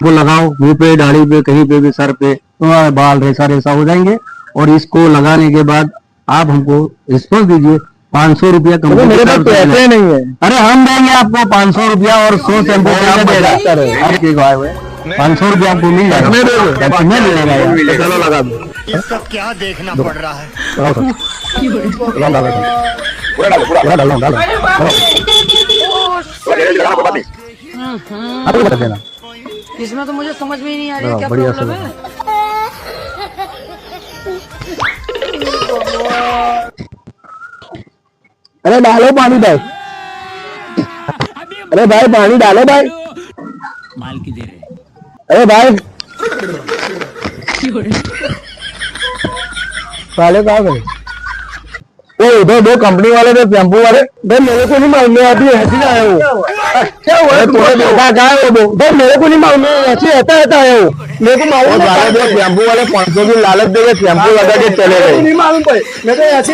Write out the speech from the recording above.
वो लगाओ मुंह पे, दाढ़ी पे, कहीं पे भी, सर पे, तो बाल रेसा रेसा हो जाएंगे। और इसको लगाने के बाद आप हमको रिस्पॉन्स दीजिए। 500 रुपया कंपनी मेरे पास पैसे नहीं है। अरे हम देंगे आपको 500 रुपया और 100 शैम्पू आपके गाय हुए 500 रुपया आपको मिल जाएगा। मैं मिलेगा यार, चलो लगा दो। ये सब क्या देखना पड़ रहा है। पूरा डालो डालो। आप बता देना। इसमें तो मुझे समझ में ही नहीं आ रही है क्या बढ़िया प्रॉब्लम है। अरे डालो पानी भाई, अरे भाई पानी डालो भाई, माल की दे रहे। अरे भाई साले कहाँ गए? वो उधर दो कंपनी वाले थे शैम्पू वाले, भाई मेरे को नहीं मालूम अभी ऐसे आया वो। क्या हुआ है तुम्हें? देखा क्या है वो? भाई मेरे को नहीं मालूम ऐसे रहता है वो, मेरे को मालूम है। शैम्पू वाले 500 की लालच देके शैम्पू लगा के चले गए। नहीं मालूम भाई, मैं तो ऐसे